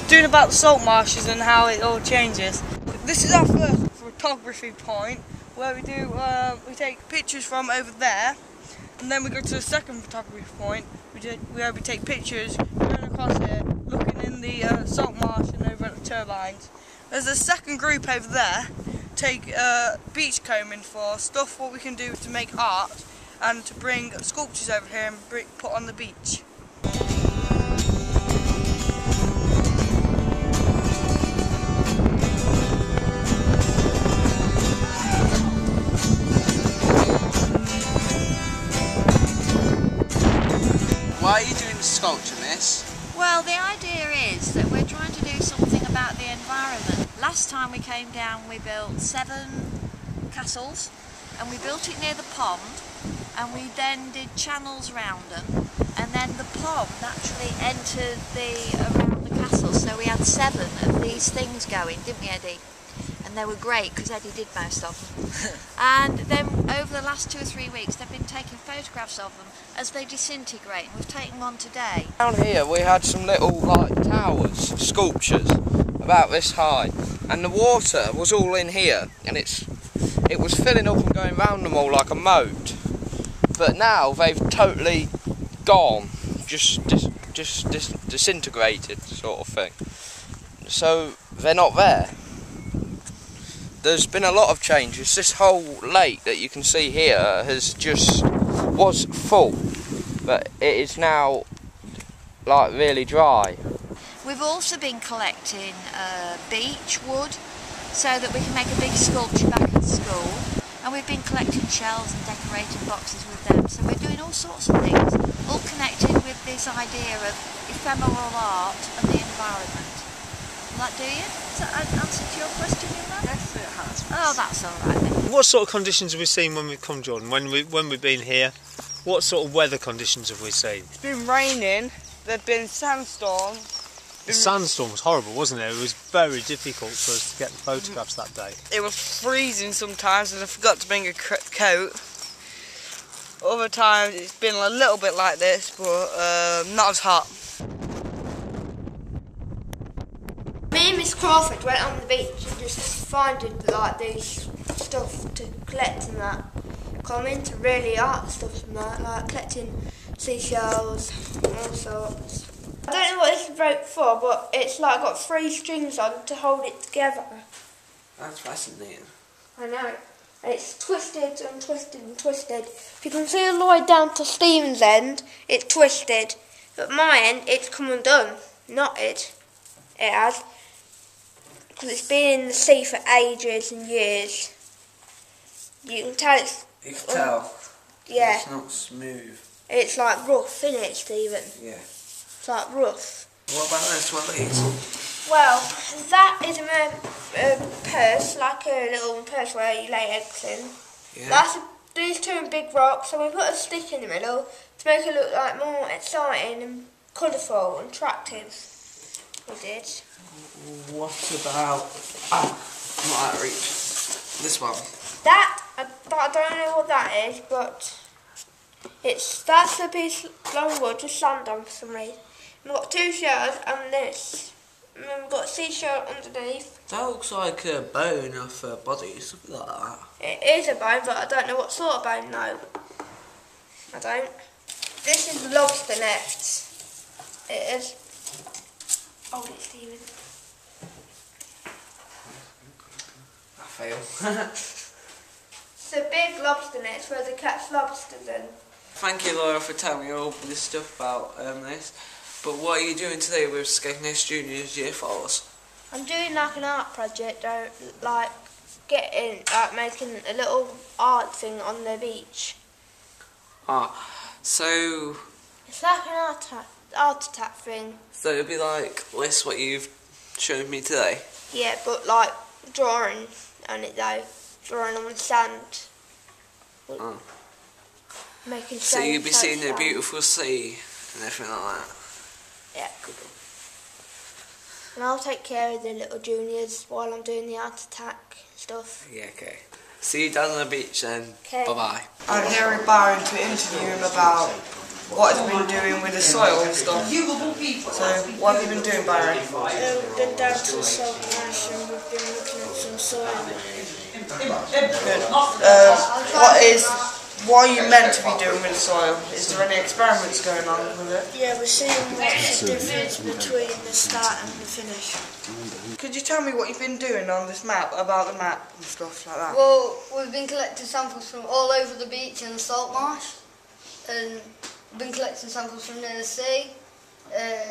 doing about the salt marshes and how it all changes. This is our first photography point where we take pictures from over there, and then we go to the second photography point where we take pictures going across here, looking in the salt marsh and over at the turbines. There's a second group over there, take beach combing for stuff what we can do to make art and to bring sculptures over here and put on the beach. Why are you doing sculpture, miss? Well, the idea is that we're trying to do something about the environment. Last time we came down, we built 7 castles, and we built it near the pond, and we then did channels around them, and then the pond naturally entered around the castle, so we had 7 of these things going, didn't we, Eddie? And they were great because Eddie did most of them. And then over the last 2 or 3 weeks they've been taking photographs of them as they disintegrate, and we've taken one today. Down here we had some little towers, sculptures about this high, and the water was all in here, and it was filling up and going round them all like a moat. But now they've totally gone, just disintegrated sort of thing. So they're not there. There's been a lot of changes. This whole lake that you can see here was full, but it is now really dry. We've also been collecting beech wood so that we can make a big sculpture back at school, and we've been collecting shells and decorating boxes with them, so we're doing all sorts of things, all connected with this idea of ephemeral art and the environment. Will that do you? Does that answer to your question, Ian? Yes, it has. Oh, that's all right then. What sort of conditions have we seen when we've come, Jordan? When we've been here, what sort of weather conditions have we seen? It's been raining. There've been sandstorms. The sandstorm was horrible, wasn't it? It was very difficult for us to get the photographs that day. It was freezing sometimes, and I forgot to bring a coat. Other times it's been a little bit like this, but not as hot. Me and Miss Crawford went on the beach and just finding these stuff to collect and that. I'm into really art stuff and that, like collecting seashells and all sorts. I don't know what this is rope for, but it's got 3 strings on to hold it together. That's fascinating. I know. And it's twisted and twisted and twisted. If you can see all the way down to Stephen's end, it's twisted. But my end, it's come undone. Knotted. It has. Because it's been in the sea for ages and years. You can tell it's... You can tell. Yeah. It's not smooth. It's rough, isn't it, Stephen? Yeah. It's rough. What about this one, please? Well, that is a purse, like a little purse where you lay eggs in. Yeah. These 2 are big rocks, so we put a stick in the middle to make it look more exciting and colourful and attractive. We did. What about... I'm not out of reach. This one. I don't know what that is, but that's a piece of long wood with sand on for some reason. We've got 2 shells and this. And then we've got a seashell underneath. That looks like a bone off a body, something like that. It is a bone, but I don't know what sort of bone, no. I don't. This is lobster nets. It is. Hold it, Stephen. I fail. It's a big lobster net where they catch lobsters in. Thank you, Laura, for telling me all this stuff about this. But what are you doing today with Skegness Juniors Year 4s? I'm doing an art project, making a little art thing on the beach. So... It's like an art attack thing. So it'll be like this, what you've shown me today? Yeah, but drawing on it though. Drawing on the sand. Making so you'll be seeing the beautiful sea and everything like that? Yeah. Good. And I'll take care of the little juniors while I'm doing the art attack stuff. Yeah, okay. See you down on the beach then. Okay. Bye-bye. I'm Harry Byron to interview him about what have you been doing with the soil and stuff. So, what have you been doing, Barry? We've been down to the Saltmarsh and we've been looking at some soil. Good. What are you meant to be doing with the soil? Is there any experiments going on with it? Yeah, we're seeing what's the difference between the start and the finish. Could you tell me what you've been doing on this map, about the map and stuff like that? Well, we've been collecting samples from all over the beach in the Saltmarsh, and we've been collecting samples from near the sea,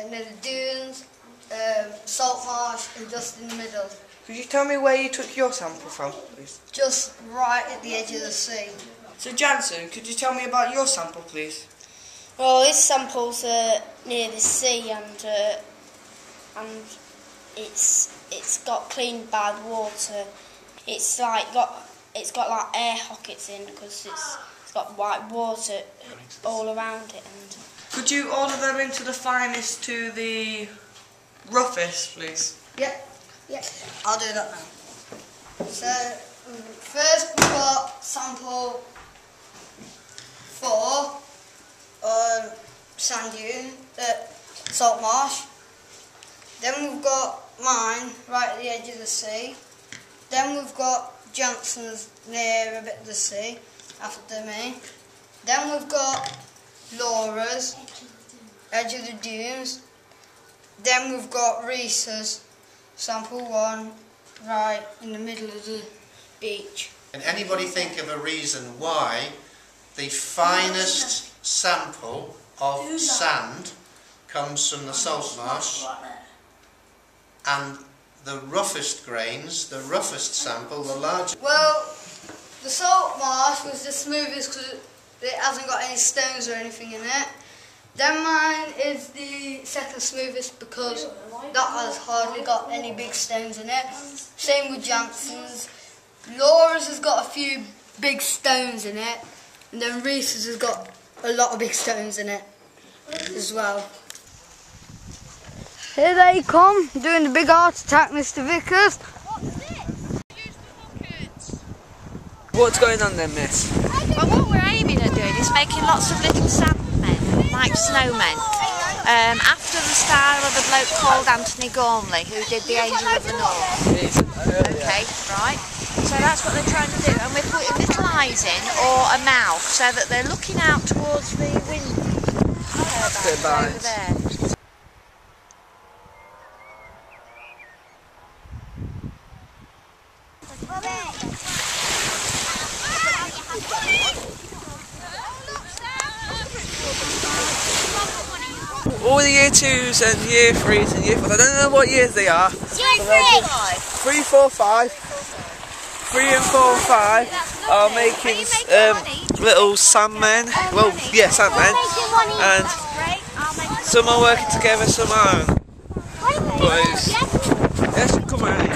near the dunes, Saltmarsh, and just in the middle. Could you tell me where you took your sample from, please? Just right at the edge of the sea. So Jansen, could you tell me about your sample, please? Well, this sample's near the sea, and it's got clean bad water. It's got like air pockets in because it's got white water all around it. And Could you order them into the finest to the roughest, please? Yep, I'll do that now. So, first we've got sample 4 on sand dune at Saltmarsh. Then we've got mine right at the edge of the sea. Then we've got Johnson's near a bit of the sea after me. Then we've got Laura's edge of the dunes. Then we've got Reese's sample 1 right in the middle of the beach. Can anybody think of a reason why the finest sample of sand comes from the Saltmarsh and the roughest grains, the roughest sample, the largest? Well, the Saltmarsh was the smoothest because it hasn't got any stones or anything in it. Then mine is the second smoothest because that has hardly got any big stones in it. Same with Johnson's. Laura's has got a few big stones in it, and then Reese's has got a lot of big stones in it as well. Here they come, doing the big heart attack, Mr. Vickers. What's going on then, miss? Well, what we're aiming at doing is making lots of little sandmen, like snowmen, after the style of a bloke called Anthony Gormley, who did The Angel of the North. Okay, right. So that's what they're trying to do, and we're putting little eyes in, or a mouth, so that they're looking out towards the wind turbines over there. All the year 2s and year 3s and year 4s, I don't know what years they are. 3, 4, 5. 3 and 4 and 5 are making little sandmen. Well, yeah, sandmen. And some are working together, some aren't. But yes, come on.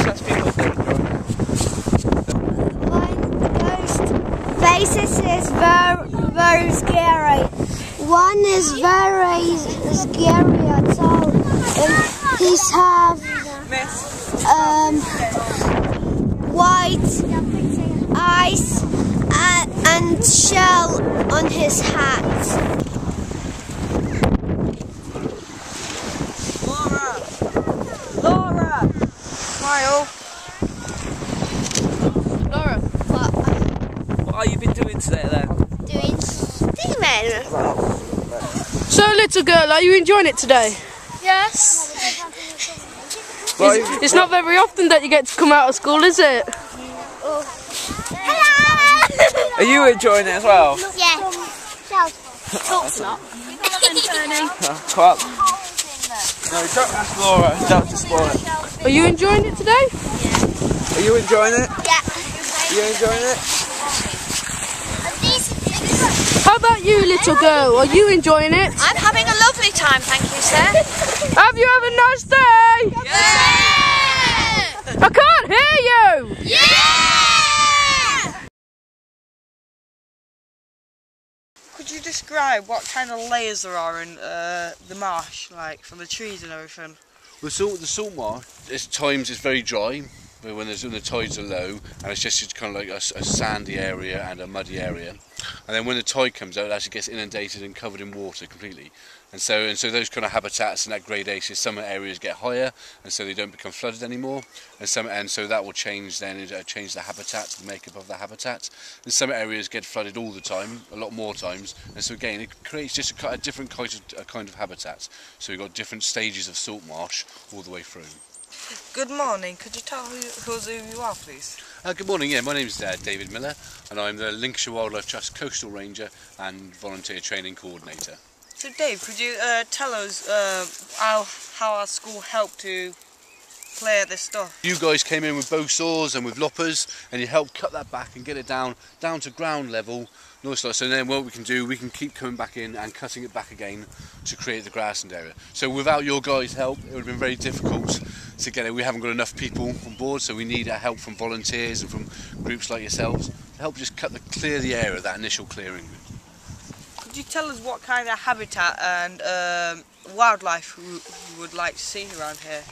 Just people Those faces is very scary. One is very scary at all. He's have white eyes and shell on his hat. Laura! Smile! Laura, What have you been doing today then? doing steaming. So, little girl, are you enjoying it today? Yes. It's not very often that you get to come out of school, is it? Hello. Are you enjoying it as well? Yeah. Talk's not. Come on. No, don't ask Laura, don't spoil it. Are you enjoying it today? Are you enjoying it? Yeah. Are you enjoying it? How about you, little girl? Are you enjoying it? I'm having a lovely time, thank you, sir. Have you had a nice day? Yeah! I can't hear you! Yeah! Could you describe what kind of layers there are in the marsh, like for the trees and everything? The salt marsh, at times it's very dry, but when the tides are low, and it's just kind of like a sandy area and a muddy area. and then when the tide comes out, it actually gets inundated and covered in water completely. And so those kind of habitats and that gradation, some areas get higher, and so they don't become flooded anymore. And so that will change change the habitat, the makeup of the habitat. And some areas get flooded all the time, a lot more times. And so again, it creates just a different kind of habitat. So we've got different stages of salt marsh all the way through. Good morning. Could you tell who you are, please? Good morning. Yeah, my name is David Miller, and I'm the Lincolnshire Wildlife Trust Coastal Ranger and Volunteer Training Coordinator. So Dave, could you tell us how our school helped to clear this stuff? You guys came in with bow saws and with loppers, and you helped cut that back and get it down to ground level. So then what we can do, we can keep coming back in and cutting it back again to create the grassland area. So without your guys' help, it would have been very difficult to get it. We haven't got enough people on board, so we need help from volunteers and from groups like yourselves to help just clear the area, that initial clearing. Could you tell us what kind of habitat and wildlife we would like to see around here?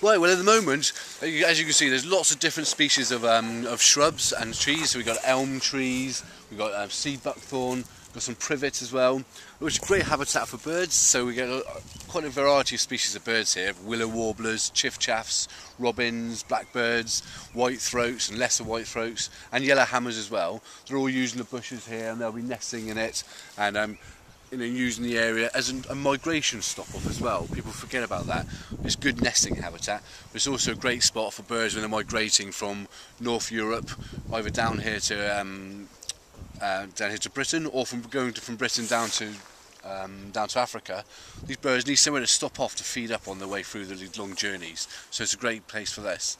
Right, well at the moment, as you can see, there's lots of different species of shrubs and trees. So we've got elm trees, we've got sea buckthorn, we've got some privets as well, which is great habitat for birds. So we get quite a variety of species of birds here: willow warblers, chiffchaffs, robins, blackbirds, whitethroats and lesser whitethroats, and yellowhammers as well. They're all using the bushes here, and they'll be nesting in it, and using the area as a migration stop-off as well. People forget about that. It's good nesting habitat, but it's also a great spot for birds when they're migrating from North Europe, either down here to Britain, or from Britain down to Africa. These birds need somewhere to stop off to feed up on their way through these long journeys, so it's a great place for this.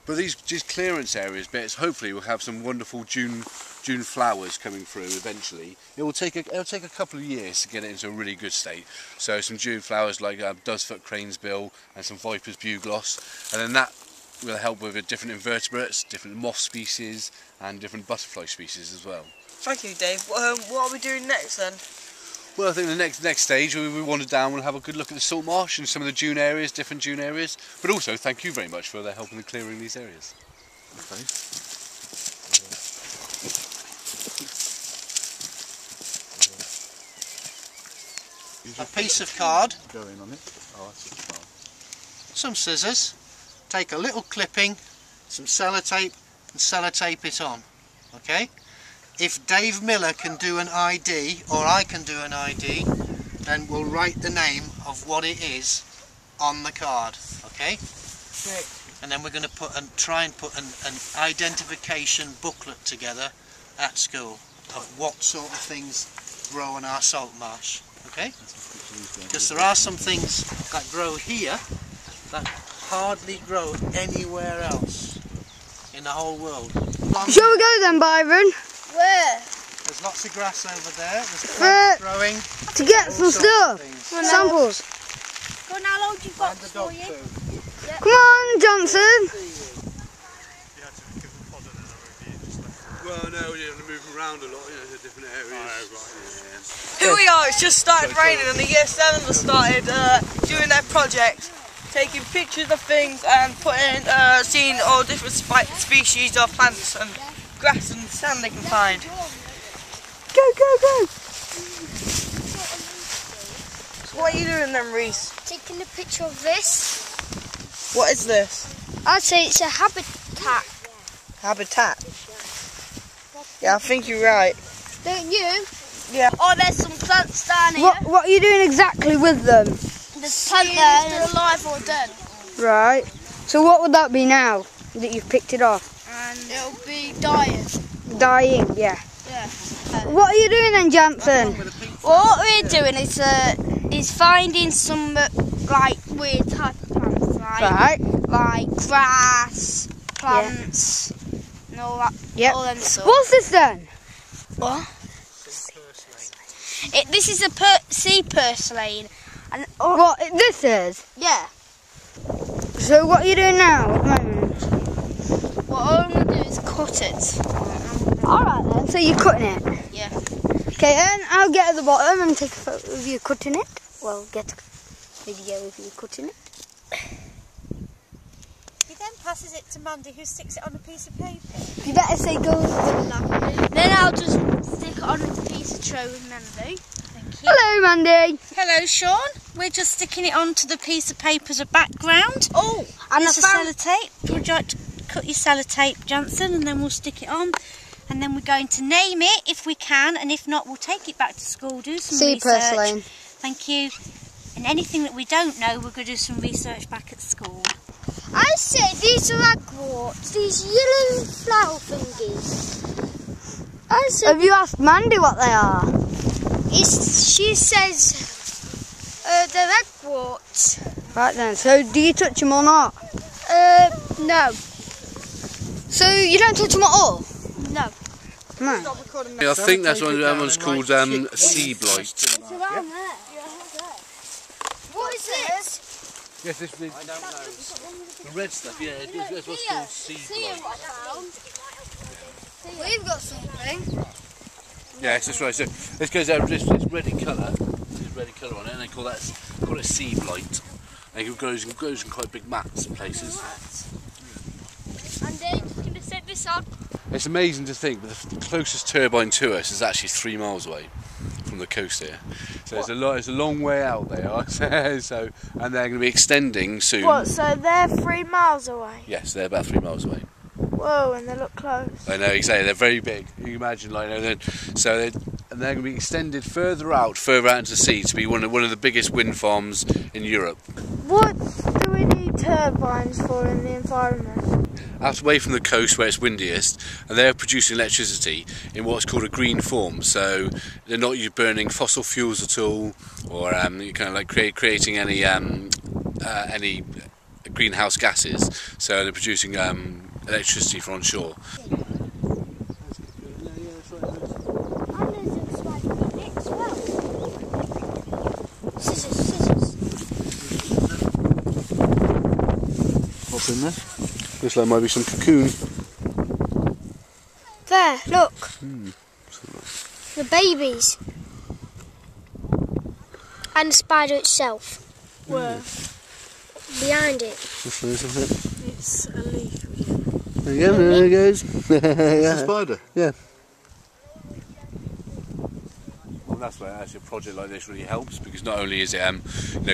But these clearance areas bits, hopefully we'll have some wonderful June flowers coming through eventually. It'll take a couple of years to get it into a really good state. So some June flowers like Doesfoot cranesbill and some Viper's bugloss, and then that will help with different invertebrates, different moth species and different butterfly species as well. Thank you, Dave. What are we doing next then? Well, I think the next stage we wander down, we'll have a good look at the salt marsh and some of the dune areas, different dune areas. But also, thank you very much for their help in clearing these areas. Okay. A piece of card, some scissors, take a little clipping, some sellotape, and sellotape it on. Okay? If Dave Miller can do an ID, or I can do an ID, then we'll write the name of what it is on the card, okay? Great. And then we're going to try and put an identification booklet together at school of what sort of things grow in our salt marsh, okay? Because there are some things that grow here that hardly grow anywhere else in the whole world. Shall we go then, Byron? Where? There's lots of grass over there. There's plants growing. To get some stuff. Samples. Go on, how long you've got for you? Come on, Johnson. Well, no, you have to move around a lot, to different areas. Here we are. It's just started raining, and the Year 7 has started doing their project, taking pictures of things and seeing all different species of plants and grass and sand they can find. Go, go, go! So what are you doing then, Reese? Taking a picture of this. What is this? I'd say it's a habitat. Habitat? Yeah, I think you're right. Don't you? Yeah. Oh, there's some plants down here. What are you doing exactly with them? There's plants there. They're alive or dead. Right. So what would that be now that you've picked it off? And it'll be dying. Dying, yeah. Yeah. What are you doing then, Jansen? What we're doing is finding some like weird type of plants, like grass, plants, and all that. Yep. All them sort. What's this then? What? This is a sea purslane. And what this is? Yeah. So what are you doing now at the moment? What I'm going to do is cut it. Alright then, so you're cutting it? Yeah. Okay, and I'll get at the bottom and take a photo of you cutting it. Well, get a video of you cutting it. He then passes it to Mandy, who sticks it on a piece of paper. You better say go with the Then I'll just stick it on a piece intro with Mandy. Thank you. Hello, Mandy. Hello, Sean. We're just sticking it onto the piece of paper as a background. Oh, and it's a sellotape. Would you like to cut your sellotape, Johnson, and then we'll stick it on. And then we're going to name it if we can, and if not, we'll take it back to school, do some research. Lane. Thank you. And anything that we don't know, we're going to do some research back at school. I said these are ragworts, these yellow flower thingies. Have you asked Mandy what they are? She says they're ragworts. Right then, so do you touch them or not? No. So you don't touch them at all? No. No. I think that's one. That one's called sea blight. It's around there. What is this? Yes, this is. I don't know. The red stuff. Yeah, it's what's called sea blight. We've got something. Yeah, it's just right. So this goes out. This reddy colour. This reddy colour on it, and they call it sea blight. And it grows in quite big mats in places. And they're just going to set this on. It's amazing to think, but the closest turbine to us is actually 3 miles away from the coast here. So it's a long way out there. So, and they're going to be extending soon. What? So they're 3 miles away? Yes, they're about 3 miles away. Whoa, and they look close. I know, exactly. They're very big. You can imagine, like, and they're going to be extended further out into the sea to be one of the biggest wind farms in Europe. What do we need turbines for in the environment? Out away from the coast where it's windiest, and they're producing electricity in what's called a green form. So they're not burning fossil fuels at all, or kind of like creating any greenhouse gases. So they're producing electricity from on shore. What's in there? Looks like might be some cocoon. There, look. The babies. And the spider itself were behind it. It's It's a leaf. there you go, there it goes. Yeah. It's a spider? Yeah. Well, that's why actually a project like this really helps, because not only is it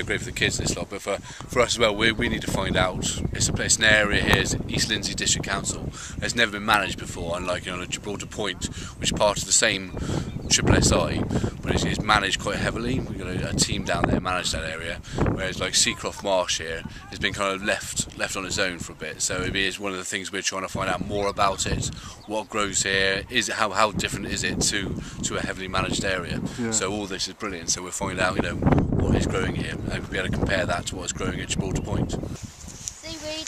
great for the kids and this lot, but for us as well, we need to find out. It's an area here, it's East Lindsey District Council. It's never been managed before, unlike on Gibraltar Point, which is part of the same SSSI, but it's managed quite heavily. We've got a team down there manage that area, whereas like Seacroft Marsh here has been kind of left on its own for a bit. So it is one of the things we're trying to find out more about it. What grows here? Is it how different is it to a heavily managed area? Yeah. So all this is brilliant. So we'll find out what is growing here, and we'll be able to compare that to what's growing at Gibraltar Point. Seaweed.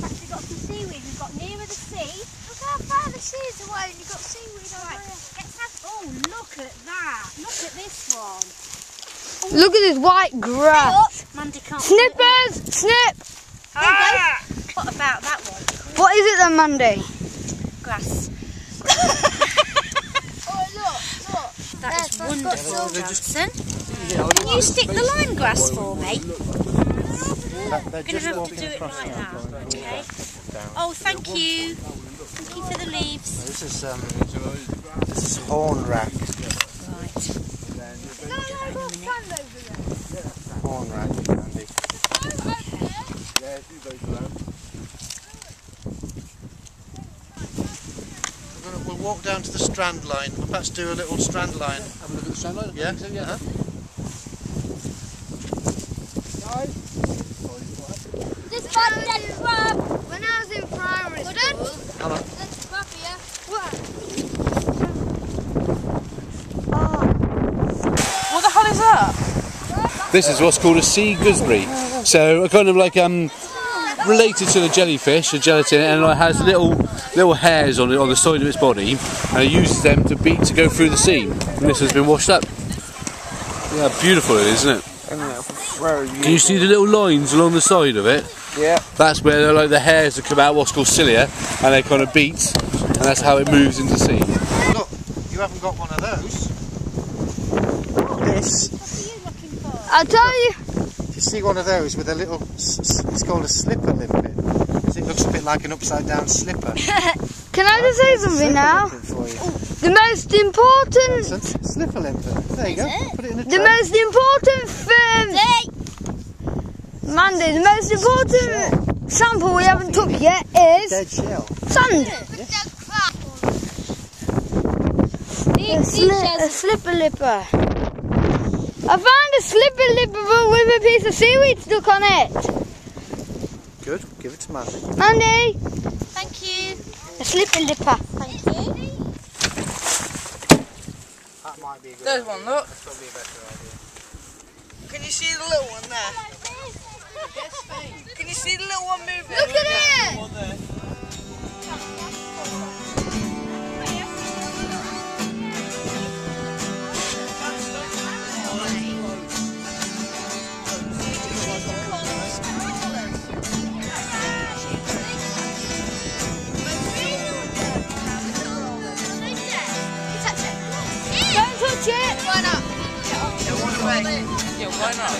We've got some seaweed. We've got nearer the sea. Look how far the sea is away, and you've got seaweed over there. Oh, look at that. Look at this one. Look at this white grass. Mandy can't. Snippers! Snip! Ah! What about that one? What is it then, Mandy? Grass. That is wonderful, Johnson. Can you stick the lime grass for me? We're going to have to do it like that. Okay. Oh, thank you. Thank you for the leaves. This is horn rack. Right. Horn rack, Andy. We'll walk down to the strand line. We'll perhaps do a little strand line. Have a look at the strand line? Yeah? Yeah. This bad dead crab. When I was in primary school. Hello. This crab here. What? What the hell is that? This is what's called a sea gooseberry. So kind of like related to the jellyfish, the gelatin, and it has little hairs on the side of its body, and it uses them to go through the sea. And this has been washed up. Yeah, beautiful it is, isn't it? Can you see the little lines along the side of it? Yeah. That's where like the hairs that come out, what's called cilia, and they kind of beat, and that's how it moves into the sea. Look, you haven't got one of those. This. I'll tell you. If you see one of those with a little, it's called a slipper limpet. It looks a bit like an upside down slipper. Can I just say something now? The most important... Slipper limpet. There you go. Put it in the most important Mandy, the most important sample we haven't took yet is... Dead shell. Sand. A slipper lipper. I found a slipper lipper with a piece of seaweed stuck on it. Good. Give it to Mandy. Mandy. Thank you. A slipper lipper. Thank you. That might be a good There's idea. one, look. That's probably a better idea. Can you see the little one there? Can you see the little one moving? Look at it! Don't touch it! Why not? Yeah, why not?